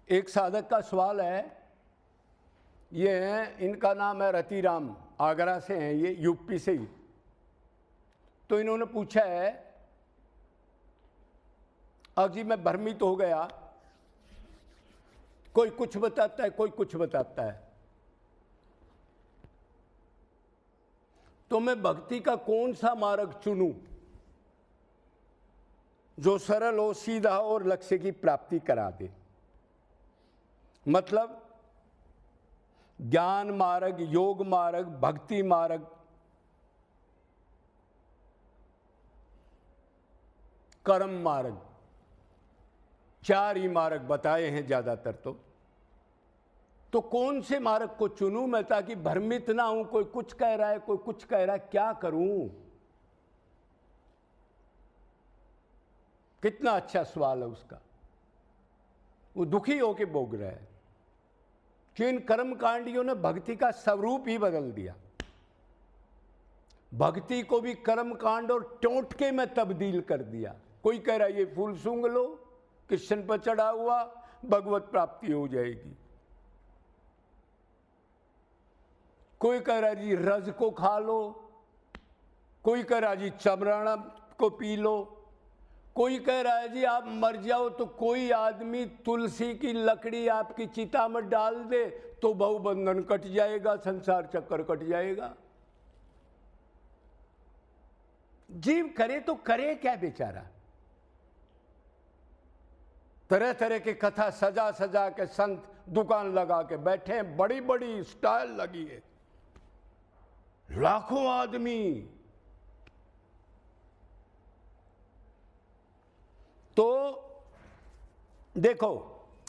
एक साधक का सवाल है, ये हैं, इनका नाम है रतिराम, आगरा से हैं, ये यूपी से ही। तो इन्होंने पूछा है, अब जी मैं भ्रमित हो गया, कोई कुछ बताता है कोई कुछ बताता है, तो मैं भक्ति का कौन सा मार्ग चुनूं जो सरल हो, सीधा हो और लक्ष्य की प्राप्ति करा दे। मतलब ज्ञान मार्ग, योग मार्ग, भक्ति मार्ग, कर्म मार्ग, चार ही मार्ग बताए हैं ज्यादातर। तो कौन से मार्ग को चुनूं मैं, ताकि भ्रमित ना हूं, कोई कुछ कह रहा है कोई कुछ कह रहा है, क्या करूं? कितना अच्छा सवाल है उसका। वो दुखी होके बोल रहा है कि इन कर्म कांडियों ने भक्ति का स्वरूप ही बदल दिया। भक्ति को भी कर्म कांड और टोटके में तब्दील कर दिया। कोई कह रहा है ये फूल सूंघ लो, कृष्ण पर चढ़ा हुआ, भगवत प्राप्ति हो जाएगी। कोई कह रहा है जी रज को खा लो, कोई कह रहा है जी चमराना को पी लो, कोई कह रहा है जी आप मर जाओ तो कोई आदमी तुलसी की लकड़ी आपकी चिता में डाल दे तो बहुबंधन कट जाएगा, संसार चक्कर कट जाएगा। जीव करे तो करे क्या बेचारा। तरह तरह की कथा सजा सजा के संत दुकान लगा के बैठे हैं, बड़ी बड़ी स्टाइल लगी है, लाखों आदमी। तो देखो,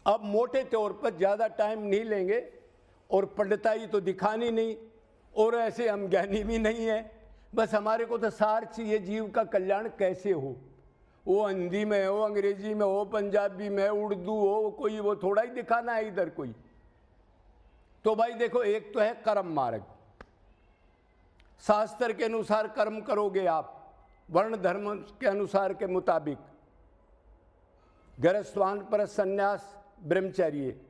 अब मोटे तौर पर ज्यादा टाइम नहीं लेंगे, और पंडिताई तो दिखानी नहीं, और ऐसे हम ज्ञानी भी नहीं है। बस हमारे को तो सार चाहिए जीव का कल्याण कैसे हो। वो हिंदी में हो, अंग्रेजी में हो, पंजाबी में, उर्दू हो, कोई वो थोड़ा ही दिखाना है इधर कोई। तो भाई देखो, एक तो है कर्म मार्ग। शास्त्र के अनुसार कर्म करोगे आप, वर्ण धर्म के अनुसार के मुताबिक, गृहस्थवान पर संन्यास ब्रह्मचर्य,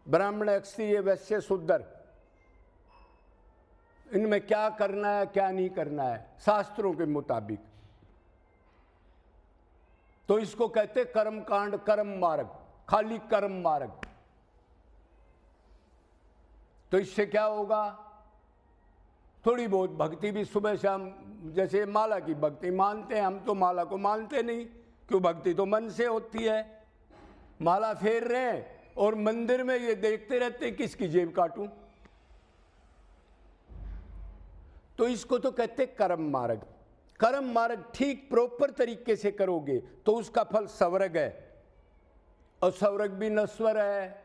ब्राह्मण क्षत्रिय वैश्य शूद्र, इनमें क्या करना है क्या नहीं करना है शास्त्रों के मुताबिक। तो इसको कहते कर्म कांड, कर्म मार्ग, खाली कर्म मार्ग। तो इससे क्या होगा, थोड़ी बहुत भक्ति भी सुबह शाम, जैसे माला की भक्ति मानते हैं हम, तो माला को मानते नहीं, क्यों? भक्ति तो मन से होती है। माला फेर रहे हैं और मंदिर में ये देखते रहते हैं किसकी जेब काटूं। तो इसको तो कहते कर्म मार्ग। कर्म मार्ग ठीक प्रॉपर तरीके से करोगे तो उसका फल स्वर्ग है, और स्वर्ग भी नश्वर है।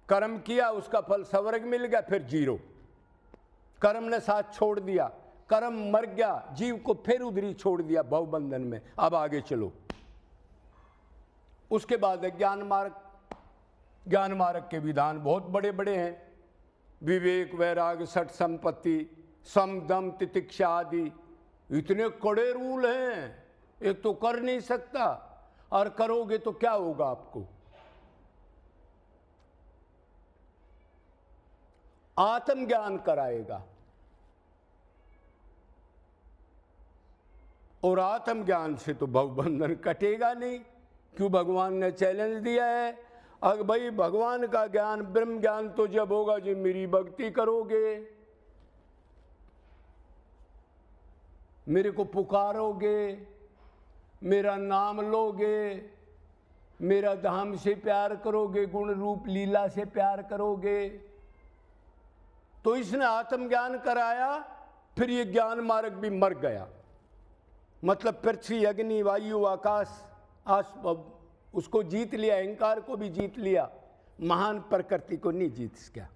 कर्म किया, उसका फल स्वर्ग मिल गया, फिर जीरो। कर्म ने साथ छोड़ दिया, कर्म मर गया, जीव को फिर उधरी छोड़ दिया भवबंधन में। अब आगे चलो। उसके बाद है ज्ञान मार्ग। ज्ञान मार्ग के विधान बहुत बड़े बड़े हैं, विवेक, वैराग्य, सठ संपत्ति, सम, दम, तितिक्षा आदि। इतने कड़े रूल हैं, एक तो कर नहीं सकता, और करोगे तो क्या होगा आपको। आत्मज्ञान कराएगा, और आत्मज्ञान से तो भवबंधन कटेगा नहीं। क्यों? भगवान ने चैलेंज दिया है, अगर भाई भगवान का ज्ञान, ब्रह्म ज्ञान तो जब होगा जब मेरी भक्ति करोगे, मेरे को पुकारोगे, मेरा नाम लोगे, मेरा धाम से प्यार करोगे, गुण रूप लीला से प्यार करोगे। तो इसने आत्मज्ञान कराया, फिर ये ज्ञान मार्ग भी मर गया। मतलब पृथ्वी, अग्नि, वायु, आकाश, उसको जीत लिया, अहंकार को भी जीत लिया, महान प्रकृति को नहीं जीत सका।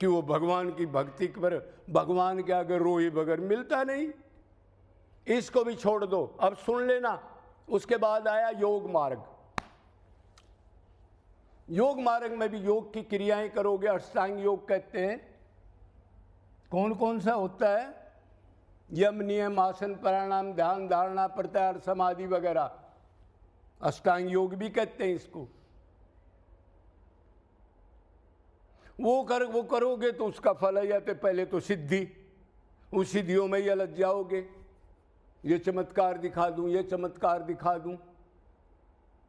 कि वो भगवान की भक्ति पर, भगवान के आगे रोए बगैर मिलता नहीं। इसको भी छोड़ दो। अब सुन लेना, उसके बाद आया योग मार्ग। योग मार्ग में भी योग की क्रियाएं करोगे, अष्टांग योग कहते हैं। कौन कौन सा होता है? यम, नियम, आसन, प्राणायाम, ध्यान, धारणा, प्रत्याहार, समाधि वगैरह। अष्टांग योग भी कहते हैं इसको। वो करोगे तो उसका फल है जाते पहले तो सिद्धि, उस सिद्धियों में ही अलझ जाओगे। ये चमत्कार दिखा दूं, ये चमत्कार दिखा दूं,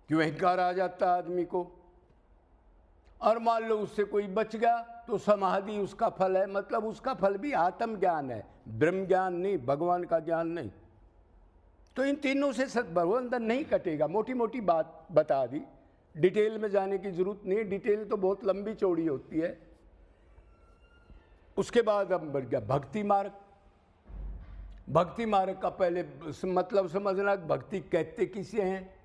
क्यों अहंकार आ जाता है आदमी को। और मान लो उससे कोई बच गया तो समाधि उसका फल है, मतलब उसका फल भी आत्म ज्ञान है, ब्रह्म ज्ञान नहीं, भगवान का ज्ञान नहीं। तो इन तीनों से सद्बंधन नहीं कटेगा। मोटी मोटी बात बता दी, डिटेल में जाने की जरूरत नहीं, डिटेल तो बहुत लंबी चौड़ी होती है। उसके बाद अब बढ़ गया भक्ति मार्ग। भक्ति मार्ग का पहले मतलब समझना, भक्ति कहते किसे हैं?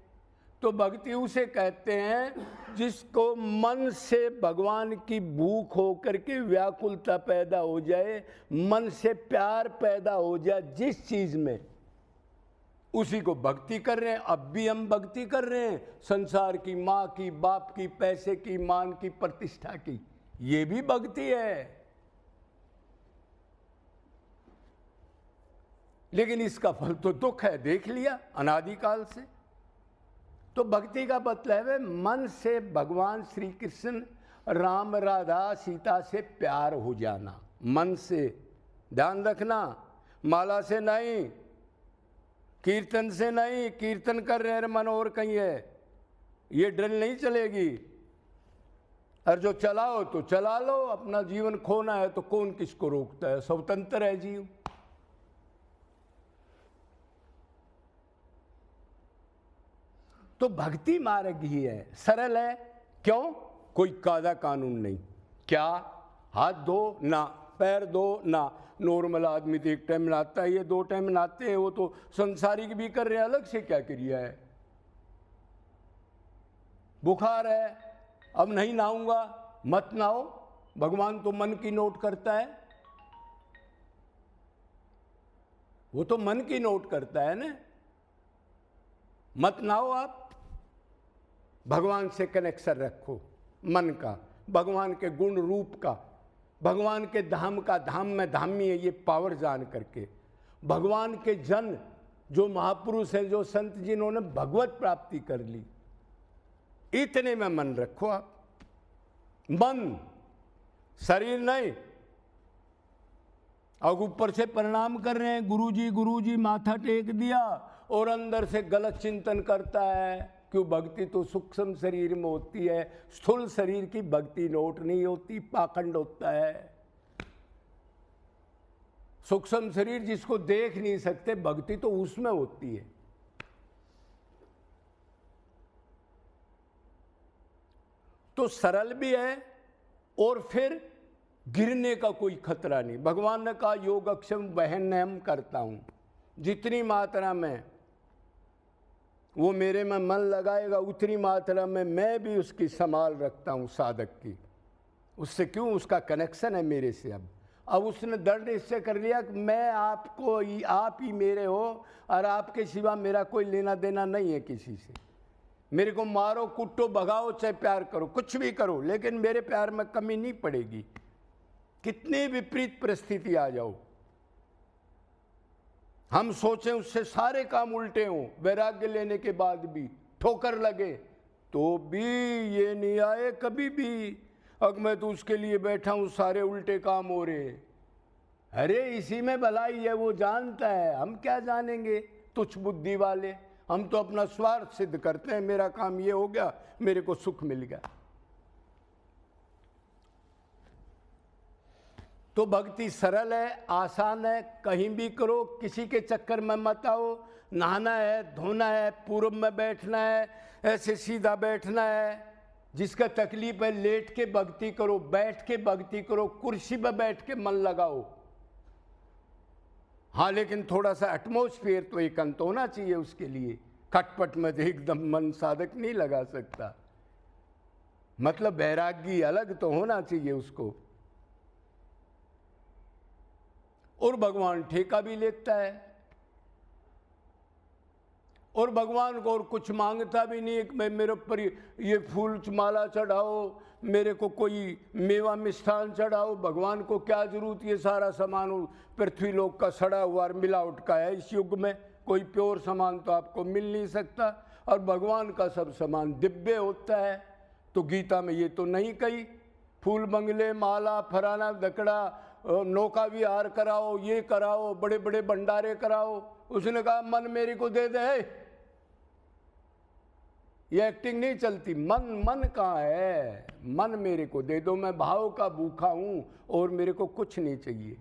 तो भक्ति उसे कहते हैं जिसको मन से भगवान की भूख होकर के व्याकुलता पैदा हो जाए, मन से प्यार पैदा हो जाए जिस चीज में, उसी को भक्ति कर रहे हैं। अब भी हम भक्ति कर रहे हैं, संसार की, माँ की, बाप की, पैसे की, मान की, प्रतिष्ठा की, ये भी भक्ति है। लेकिन इसका फल तो दुख है, देख लिया अनादिकाल से। तो भक्ति का मतलब है मन से भगवान श्री कृष्ण, राम, राधा, सीता से प्यार हो जाना, मन से। ध्यान रखना, माला से नहीं, कीर्तन से नहीं। कीर्तन कर रहे हैं मन और कहीं है, ये ड्रिल नहीं चलेगी। और जो चलाओ तो चला लो, अपना जीवन खोना है तो कौन किसको रोकता है, स्वतंत्र है जीव। तो भक्ति मार्ग ही है, सरल है। क्यों? कोई कायदा कानून नहीं। क्या? हाथ धो ना, पैर धो ना। नॉर्मल आदमी तो एक टाइम नहाता है, ये 2 टाइम नहाते हैं, वो तो संसारिक भी कर रहे हैं, अलग से क्या क्रिया है। बुखार है, अब नहीं नहाऊंगा, मत नहाओ, भगवान तो मन की नोट करता है, वो तो मन की नोट करता है ना। मत नहाओ, आप भगवान से कनेक्शन रखो, मन का, भगवान के गुण रूप का, भगवान के धाम का। धाम में धामी है, ये पावर जान करके। भगवान के जन जो महापुरुष हैं, जो संत जिन्होंने भगवत प्राप्ति कर ली, इतने में मन रखो आप। मन, शरीर नहीं। अब ऊपर से प्रणाम कर रहे हैं, गुरुजी माथा टेक दिया, और अंदर से गलत चिंतन करता है। क्यों? भक्ति तो सूक्ष्म शरीर में होती है, स्थूल शरीर की भक्ति नोट नहीं होती, पाखंड होता है। सूक्ष्म शरीर जिसको देख नहीं सकते, भक्ति तो उसमें होती है। तो सरल भी है, और फिर गिरने का कोई खतरा नहीं। भगवान ने कहा योगक्षम वहन करता हूं, जितनी मात्रा में वो मेरे में मन लगाएगा, उतनी मात्रा में मैं भी उसकी संभाल रखता हूँ साधक की। उससे क्यों? उसका कनेक्शन है मेरे से। अब उसने दृढ़ निश्चय कर लिया कि मैं आपको ही, आप ही मेरे हो, और आपके सिवा मेरा कोई लेना देना नहीं है किसी से। मेरे को मारो, कुटो, भगाओ, चाहे प्यार करो, कुछ भी करो, लेकिन मेरे प्यार में कमी नहीं पड़ेगी, कितनी विपरीत परिस्थिति आ जाओ। हम सोचें उससे सारे काम उल्टे हों, वैराग्य लेने के बाद भी ठोकर लगे, तो भी ये नहीं आए कभी भी, अब मैं तो उसके लिए बैठा हूं, सारे उल्टे काम हो रहे। अरे इसी में भलाई है, वो जानता है, हम क्या जानेंगे तुच्छ बुद्धि वाले। हम तो अपना स्वार्थ सिद्ध करते हैं, मेरा काम ये हो गया, मेरे को सुख मिल गया। तो भक्ति सरल है, आसान है, कहीं भी करो, किसी के चक्कर में मत आओ। नहाना है, धोना है, पूर्व में बैठना है, ऐसे सीधा बैठना है। जिसका तकलीफ है लेट के भक्ति करो, बैठ के भक्ति करो, कुर्सी पर बैठ के मन लगाओ। हाँ, लेकिन थोड़ा सा एटमॉस्फेयर तो एकांत होना चाहिए उसके लिए। खटपट में एकदम मन साधक नहीं लगा सकता, मतलब वैरागी अलग तो होना चाहिए उसको। और भगवान ठेका भी लेता है, और भगवान को और कुछ मांगता भी नहीं कि मैं मेरे ऊपर ये फूल माला चढ़ाओ, मेरे को कोई मेवा मिष्ठान चढ़ाओ। भगवान को क्या जरूरत, ये सारा सामान पृथ्वी लोक का सड़ा हुआ और मिलावट का है। इस युग में कोई प्योर सामान तो आपको मिल नहीं सकता। और भगवान का सब सामान दिव्य होता है। तो गीता में ये तो नहीं कही फूल बंगले माला फराना दकड़ा नौका विहार कराओ, ये कराओ, बड़े बड़े भंडारे कराओ। उसने कहा मन मेरे को दे दे। ये एक्टिंग नहीं चलती। मन कहाँ है? मन मेरे को दे दो, मैं भाव का भूखा हूं और मेरे को कुछ नहीं चाहिए।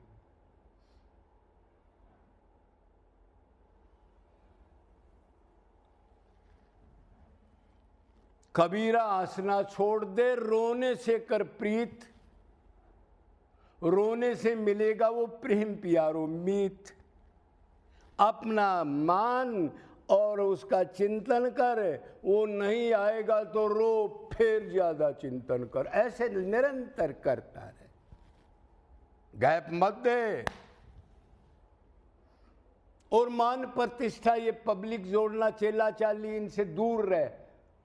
कबीरा हंसना छोड़ दे, रोने से कर प्रीत, रोने से मिलेगा वो प्रेम प्यारो मीत। अपना मान और उसका चिंतन कर, वो नहीं आएगा तो रो, फिर ज्यादा चिंतन कर। ऐसे निरंतर करता रहे, गैप मत दे। और मान प्रतिष्ठा, ये पब्लिक जोड़ना, चेला चाली, इनसे दूर रहे।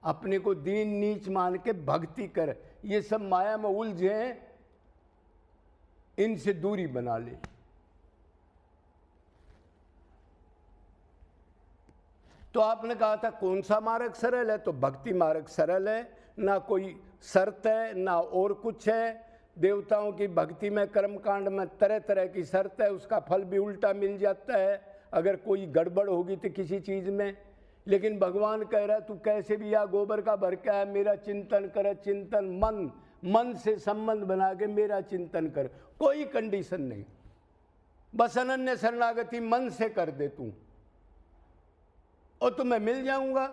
अपने को दीन नीच मान के भक्ति कर। ये सब माया में उलझे, इनसे दूरी बना ले। तो आपने कहा था कौन सा मार्ग सरल है? तो भक्ति मार्ग सरल है, ना कोई शर्त है ना और कुछ है। देवताओं की भक्ति में कर्मकांड में तरह तरह की शर्त है, उसका फल भी उल्टा मिल जाता है अगर कोई गड़बड़ होगी तो किसी चीज में। लेकिन भगवान कह रहा है तू कैसे भी या गोबर का भर के है, मेरा चिंतन कर। चिंतन मन से संबंध बना के मेरा चिंतन कर, कोई कंडीशन नहीं, बस अनन्य शरणागति मन से कर दे तू और तुम्हें मिल जाऊंगा।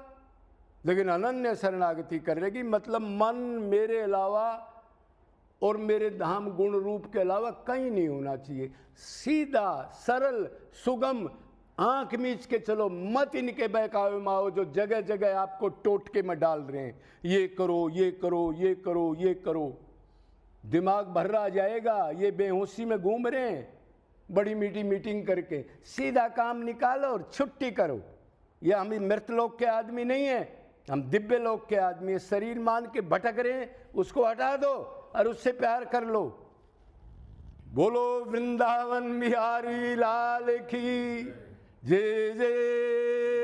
लेकिन अनन्य शरणागति करेगी मतलब मन मेरे अलावा और मेरे धाम गुण रूप के अलावा कहीं नहीं होना चाहिए। सीधा सरल सुगम, आंख मीच के चलो, मत इनके बहकावे में आओ जो जगह जगह आपको टोटके में डाल रहे हैं। ये करो ये करो ये करो ये करो, दिमाग भर्रा जाएगा। ये बेहोशी में घूम रहे हैं बड़ी मीठी मीटिंग करके। सीधा काम निकालो और छुट्टी करो। ये हम मृत लोक के आदमी नहीं है, हम दिव्य लोक के आदमी है। शरीर मान के भटक रहे हैं, उसको हटा दो और उससे प्यार कर लो। बोलो वृंदावन बिहारी लाल की जय जय।